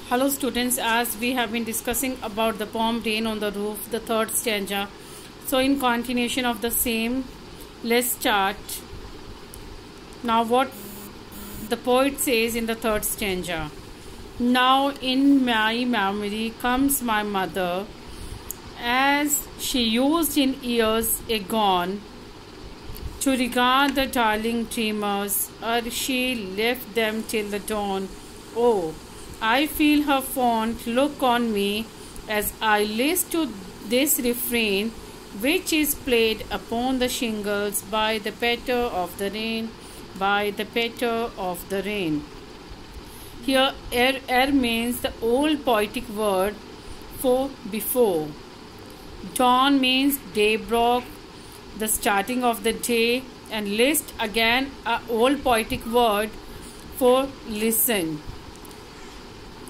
Hello students, as we have been discussing about the poem Rain on the Roof, the third stanza. So in continuation of the same, let's start. Now what the poet says in the third stanza. Now in my memory comes my mother, as she used in years agone, to regard the darling dreamers, or she left them till the dawn. Oh, I feel her fond look on me as I listen to this refrain, which is played upon the shingles by the patter of the rain, by the patter of the rain. Here, means the old poetic word for before. Dawn means daybreak, the starting of the day, and list again a old poetic word for listen.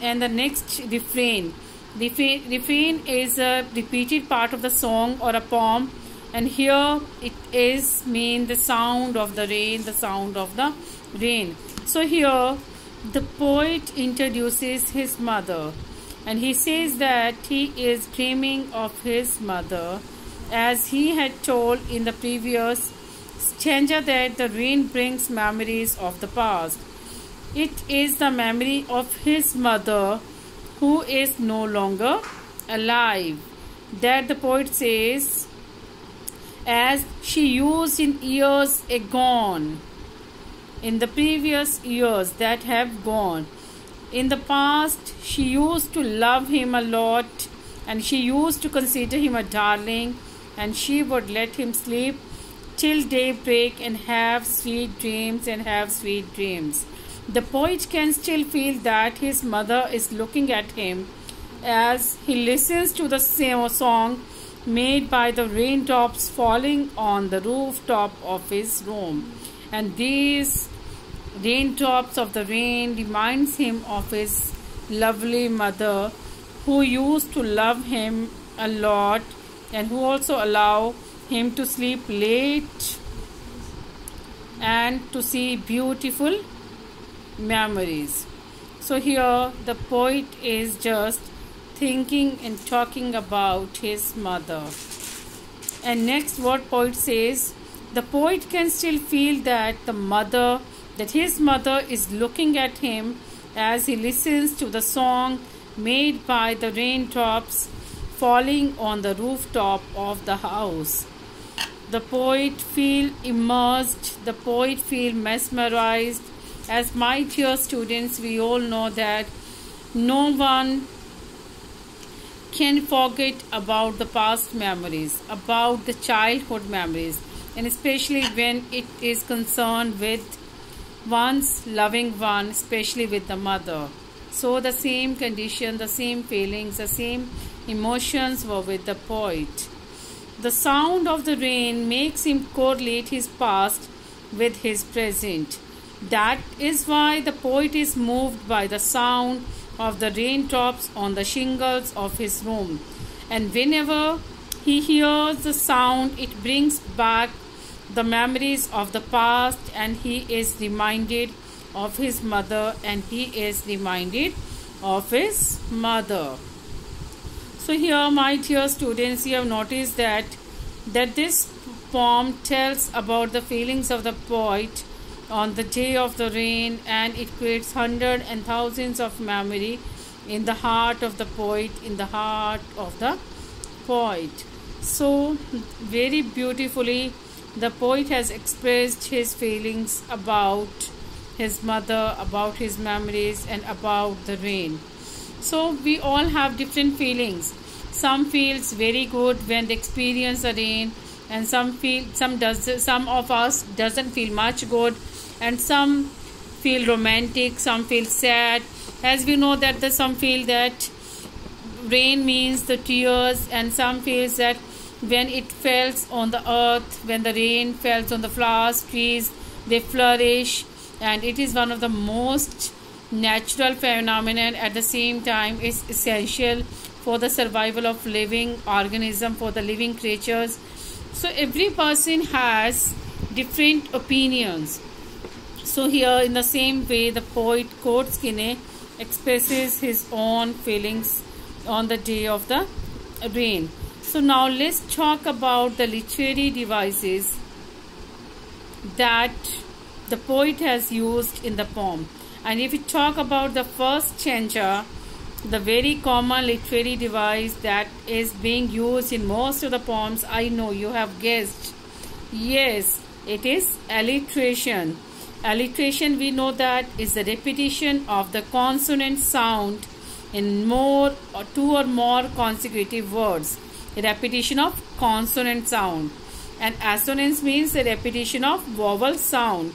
And the next refrain is a repeated part of the song or a poem, and here it is mean the sound of the rain, the sound of the rain. So here the poet introduces his mother, and he says that he is dreaming of his mother, as he had told in the previous stanza that the rain brings memories of the past. It is the memory of his mother who is no longer alive, that the poet says, as she used in years agone, in the previous years that have gone. In the past, she used to love him a lot, and she used to consider him a darling, and she would let him sleep till daybreak and have sweet dreams The poet can still feel that his mother is looking at him as he listens to the same song made by the raindrops falling on the rooftop of his room. And these raindrops of the rain reminds him of his lovely mother, who used to love him a lot and who also allow him to sleep late and to see beautiful memories. So here the poet is just thinking and talking about his mother. And next what poet says, the poet can still feel that his mother is looking at him as he listens to the song made by the raindrops falling on the rooftop of the house. The poet feel immersed, the poet feel mesmerized. As my dear students, we all know that no one can forget about the past memories, about the childhood memories, and especially when it is concerned with one's loving one, especially with the mother. So the same condition, the same feelings, the same emotions were with the poet. The sound of the rain makes him correlate his past with his present. That is why the poet is moved by the sound of the raindrops on the shingles of his room. And whenever he hears the sound, it brings back the memories of the past, and he is reminded of his mother, and he is reminded of his mother. So here, my dear students, you have noticed that this poem tells about the feelings of the poet on the day of the rain, and it creates hundreds and thousands of memory in the heart of the poet, So very beautifully the poet has expressed his feelings about his mother, about his memories, and about the rain. So we all have different feelings. Some feels very good when they experience the rain, and some of us doesn't feel much good, and some feel romantic, some feel sad. As we know that some feel that rain means the tears, and some feels that when it falls on the earth, when the rain falls on the flowers, trees, they flourish, and it is one of the most natural phenomenon. At the same time, it's essential for the survival of living organism, for the living creatures. So every person has different opinions. So here in the same way the poet quotes Kine expresses his own feelings on the day of the rain. So now let's talk about the literary devices that the poet has used in the poem. And if we talk about the first stanza, the very common literary device that is being used in most of the poems, I know you have guessed. Yes, it is alliteration. Alliteration, we know that, is the repetition of the consonant sound in two or more consecutive words. A repetition of consonant sound. And assonance means the repetition of vowel sound.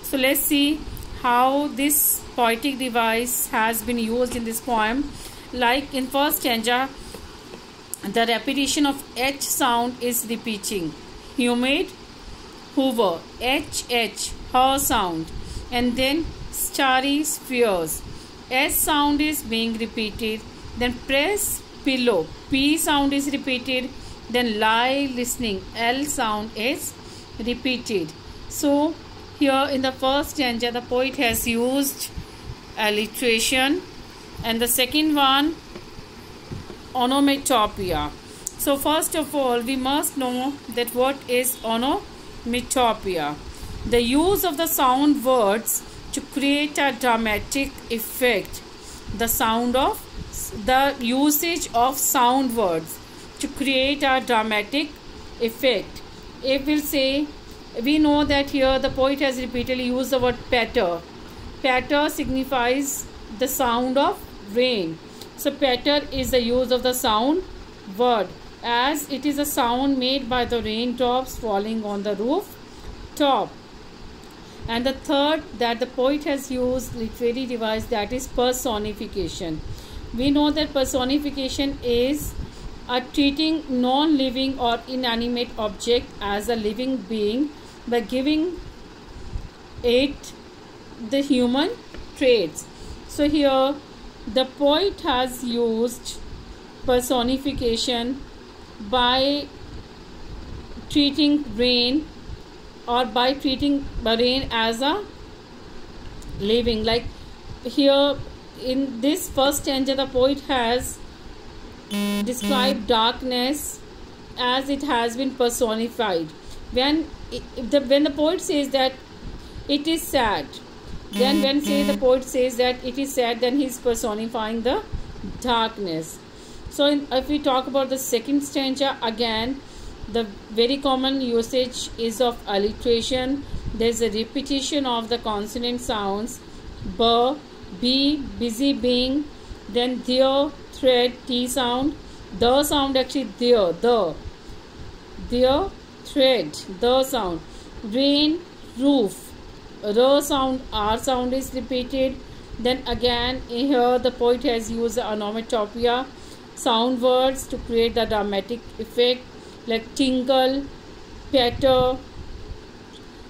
So let's see how this poetic device has been used in this poem. Like in first stanza, the repetition of H sound is repeating. Humid, hoover, H, her sound. And then starry spheres. S sound is being repeated. Then press, pillow, P sound is repeated. Then lie listening, L sound is repeated. So here in the first stanza, the poet has used alliteration, and the second one, onomatopoeia. So first of all, we must know that what is onomatopoeia. The use of the sound words to create a dramatic effect. The usage of sound words to create a dramatic effect. If we'll say, we know that here the poet has repeatedly used the word patter. Patter signifies the sound of rain. So patter is the use of the sound word, as it is a sound made by the raindrops falling on the roof top. And the third that the poet has used literary device, that is personification. We know that personification is treating non-living or inanimate object as a living being by giving it the human traits. So here the poet has used personification by treating rain, or by treating rain as a living. Like here in this first stanza, the poet has described darkness as it has been personified. When the poet says that it is sad, then when the poet says that it is sad, then he is personifying the darkness. So if we talk about the second stanza, again the very common usage is of alliteration. There is a repetition of the consonant sounds. B, be, busy being. Then their, thread, T sound. The sound actually their thread, the sound. Rain, roof, R sound, R sound is repeated. Then again here the poet has used the onomatopoeia, sound words to create the dramatic effect, like tinkle, patter.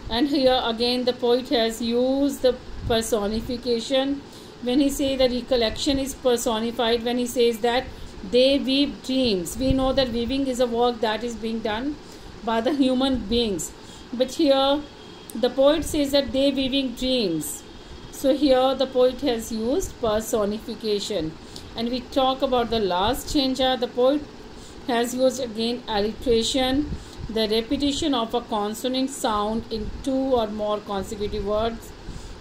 And here again the poet has used the personification. When he says the recollection is personified, when he says that they weave dreams, we know that weaving is a work that is being done by the human beings, but here the poet says that they weaving dreams. So here the poet has used personification. And we talk about the last stanza, the poet has used again alliteration, the repetition of a consonant sound in two or more consecutive words.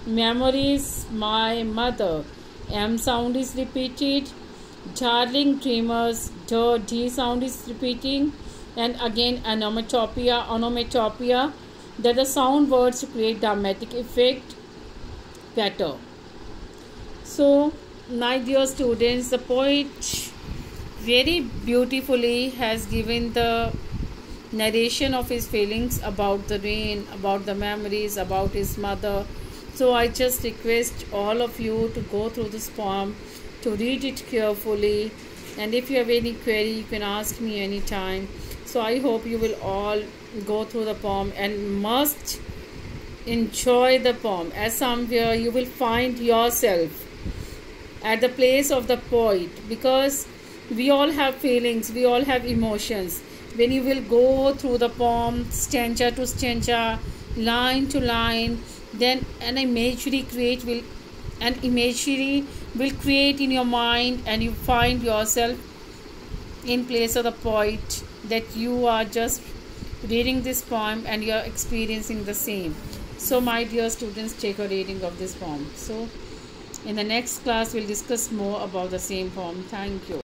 Memories, my mother, M sound is repeated. Darling dreamers, D sound is repeating. And again onomatopoeia, that the sound words to create dramatic effect, patter. So my dear students, the poet very beautifully has given the narration of his feelings about the rain, about the memories, about his mother. So I just request all of you to go through this poem, to read it carefully, and if you have any query you can ask me anytime. So I hope you will all go through the poem and must enjoy the poem, as somewhere you will find yourself at the place of the poet, because we all have feelings, we all have emotions. When you will go through the poem stanza to stanza, line to line, then an imagery create will and imagery will create in your mind, and you find yourself in place of the poet, that you are just reading this poem and you are experiencing the same. So my dear students, take a reading of this poem. So in the next class we'll discuss more about the same poem. Thank you.